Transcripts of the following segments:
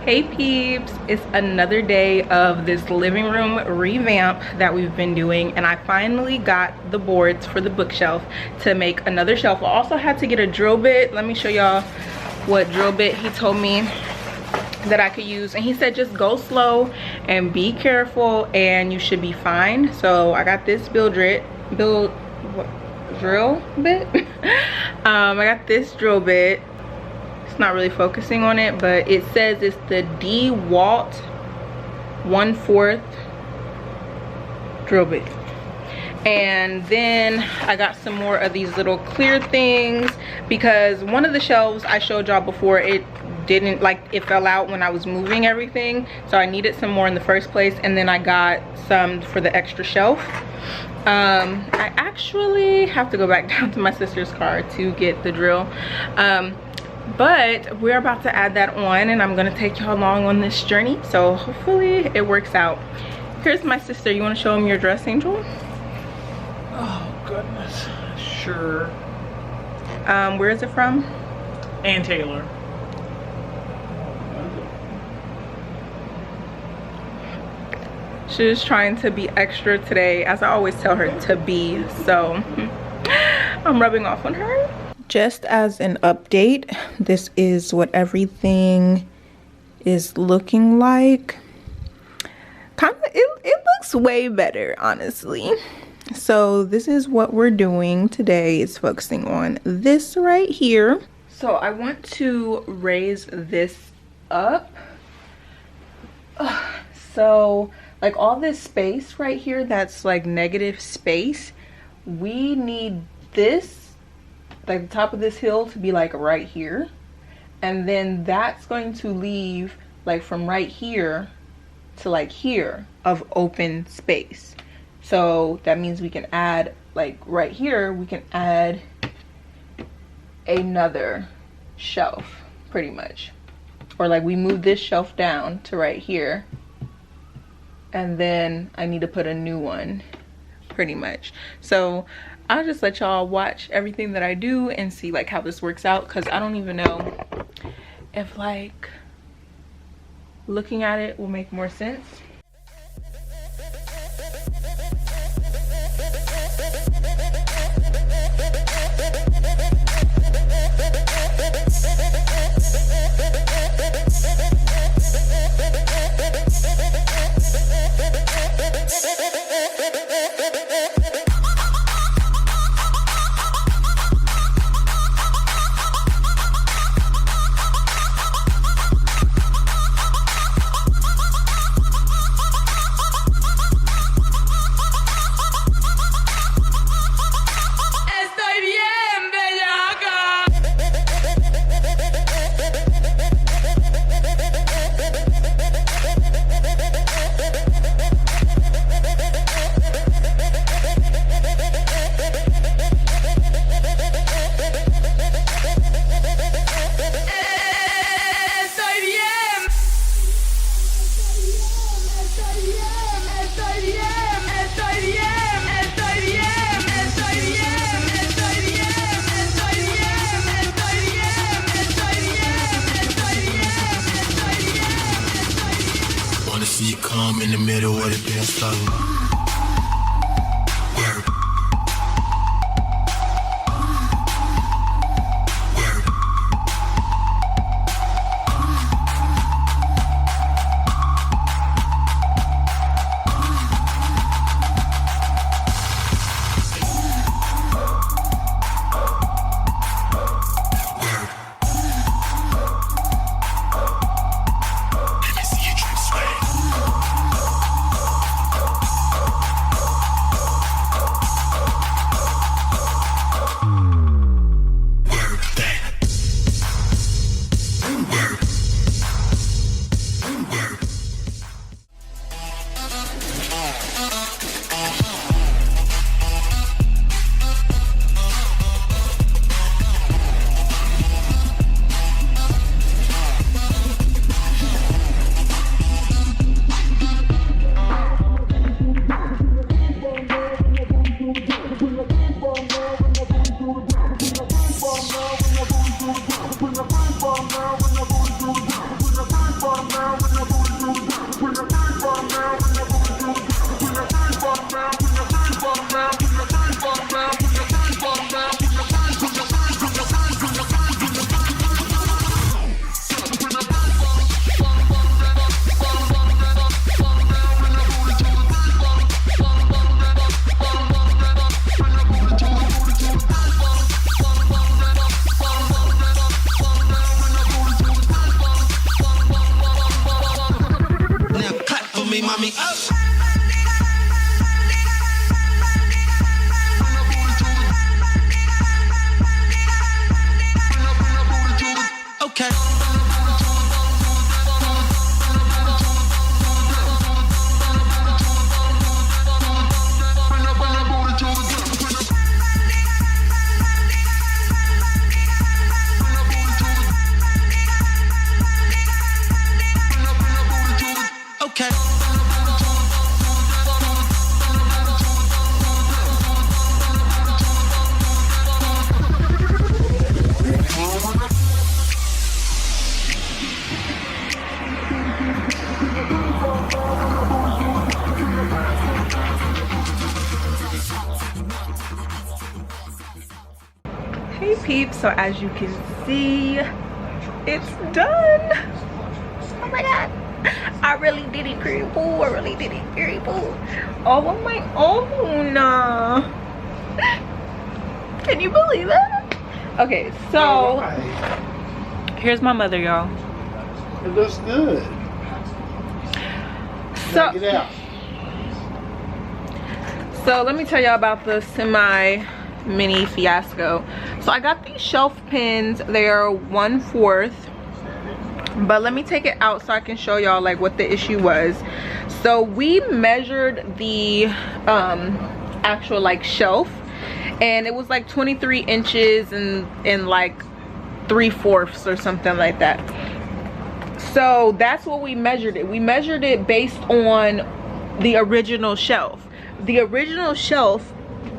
Hey peeps, it's another day of this living room revamp that we've been doing, and I finally got the boards for the bookshelf to make another shelf. I also had to get a drill bit. Let me show y'all what drill bit he told me that I could use, and he said just go slow and be careful and you should be fine. So I got this drill bit. I got this drill bit. It's not really focusing on it, but it says it's the DeWalt 1/4 drill bit. And then I got some more of these little clear things because one of the shelves I showed y'all before, it didn't, like, it fell out when I was moving everything, so I needed some more in the first place. And then I got some for the extra shelf. I actually have to go back down to my sister's car to get the drill, but we're about to add that on, and I'm gonna take y'all along on this journey, so hopefully it works out. Here's my sister. You want to show them your dress, Angel? Oh goodness, sure. Where is it from? Ann Taylor. She's trying to be extra today, as I always tell her to be, so I'm rubbing off on her. Just as an update, this is what everything is looking like. It looks way better, honestly. So this is what we're doing today. It's focusing on this right here. So I want to raise this up. So like all this space right here that's like negative space, we need this, like the top of this hill, to be like right here, and then that's going to leave like from right here to like here of open space. So that means we can add, like right here, we can add another shelf pretty much, or like we move this shelf down to right here, and then I need to put a new one pretty much. So I'll just let y'all watch everything that I do and see like how this works out, because I don't even know if like looking at it will make more sense. See you come in the middle of the dance floor. Word. Word. Word. Let me see you drink sway. Mommy, up. Okay. Okay. Hey peeps, so as you can see, it's done. Oh my god, I really did it, girl. Boo. I really did it, girl. Boo. All on my own. Can you believe that? Okay, so here's my mother, y'all. It looks good. So Check it out. So let me tell y'all about the mini fiasco. So I got these shelf pins. They are 1/4, but let me take it out so I can show y'all like what the issue was. So we measured the actual like shelf, and it was like 23 inches and like 3/4 or something like that. So that's what we measured it. We measured it based on the original shelf. The original shelf,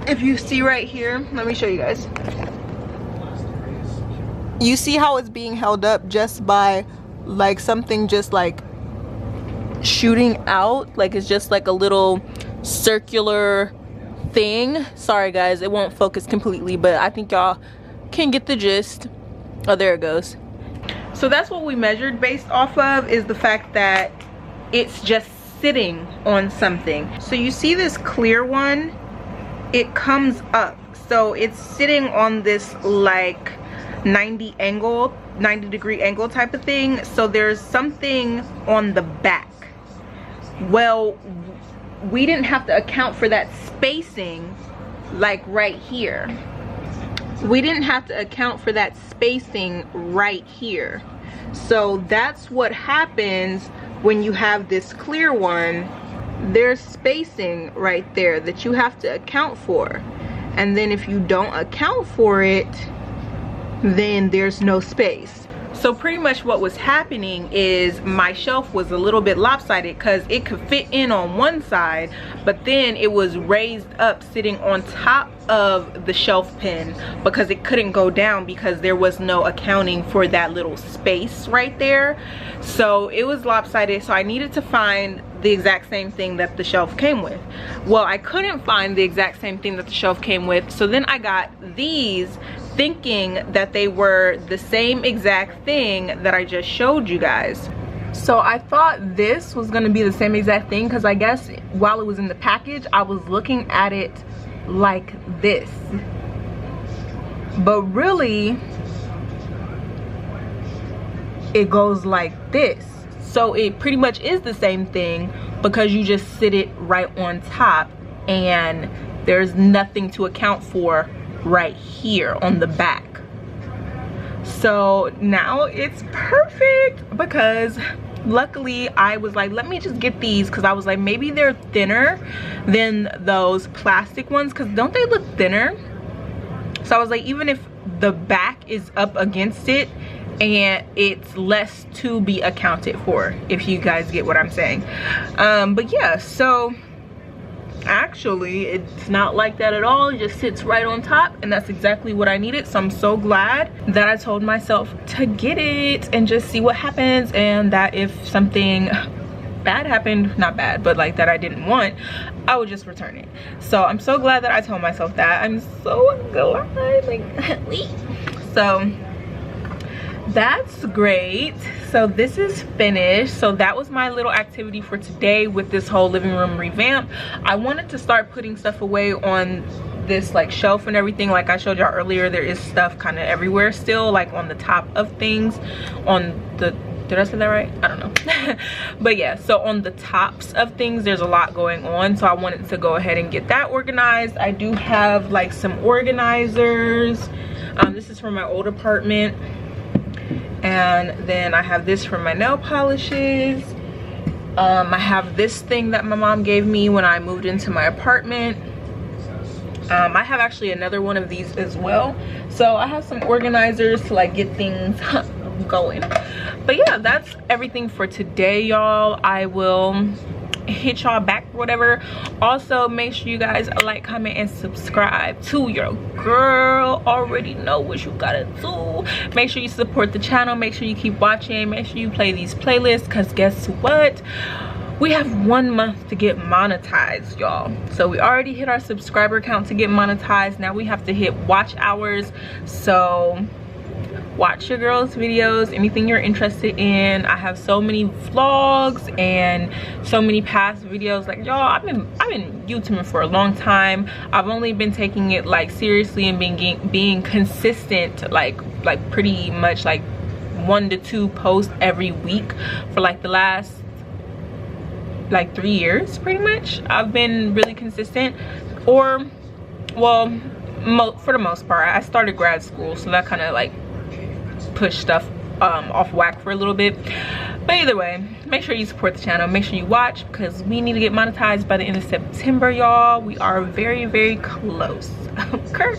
if you see right here, let me show you guys. You see how it's being held up just by like something just like shooting out, like it's just like a little circular thing. Sorry guys, it won't focus completely, but I think y'all can get the gist. Oh, there it goes. So that's what we measured based off of, is the fact that it's just sitting on something. So you see this clear one, it comes up, so it's sitting on this like 90 degree angle type of thing. So there's something on the back. Well, we didn't have to account for that spacing like right here. We didn't have to account for that spacing right here. So that's what happens when you have this clear one. There's spacing right there that you have to account for, and then if you don't account for it, then there's no space. So pretty much what was happening is my shelf was a little bit lopsided because it could fit in on one side, but then it was raised up sitting on top of the shelf pin because it couldn't go down because there was no accounting for that little space right there. So it was lopsided, so I needed to find the exact same thing that the shelf came with. Well, I couldn't find the exact same thing that the shelf came with, so then I got these, thinking that they were the same exact thing that I just showed you guys. So I thought this was gonna be the same exact thing because I guess while it was in the package, I was looking at it like this. But really, it goes like this. So it pretty much is the same thing because you just sit it right on top and there's nothing to account for right here on the back. So now it's perfect because luckily I was like, let me just get these, because I was like, maybe they're thinner than those plastic ones, because don't they look thinner? So I was like, even if the back is up against it, and it's less to be accounted for, if you guys get what I'm saying. But yeah, so actually it's not like that at all. It just sits right on top, and that's exactly what I needed. So I'm so glad that I told myself to get it and just see what happens, and that if something bad happened, not bad, but like that I didn't want, I would just return it. So I'm so glad that I told myself that. I'm so glad, like so that's great. So this is finished. So that was my little activity for today with this whole living room revamp. I wanted to start putting stuff away on this like shelf and everything. Like I showed y'all earlier, there is stuff kind of everywhere still, like on the top of things, on the, did I say that right? I don't know. But yeah, so on the tops of things there's a lot going on, so I wanted to go ahead and get that organized. I do have like some organizers. This is from my old apartment, and then I have this for my nail polishes. I have this thing that my mom gave me when I moved into my apartment. I have actually another one of these as well, so I have some organizers to like get things going. But yeah, that's everything for today, y'all. I will hit y'all back or whatever. Also, make sure you guys like, comment, and subscribe to your girl. Already know what you gotta do. Make sure you support the channel. Make sure you keep watching. Make sure you play these playlists, because guess what, we have 1 month to get monetized, y'all. So we already hit our subscriber count to get monetized. Now we have to hit watch hours. So watch your girls videos, anything you're interested in. I have so many vlogs and so many past videos. Like y'all, I've been YouTubing for a long time. I've only been taking it like seriously and being consistent, like pretty much like 1 to 2 posts every week for like the last like 3 years. Pretty much I've been really consistent, or well, for the most part. I started grad school, so that kind of like push stuff off whack for a little bit. But either way, make sure you support the channel. Make sure you watch, because we need to get monetized by the end of September, y'all. We are very, very close. Okay.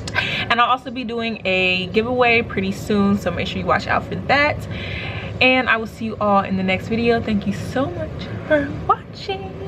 And I'll also be doing a giveaway pretty soon, so make sure you watch out for that. And I will see you all in the next video. Thank you so much for watching.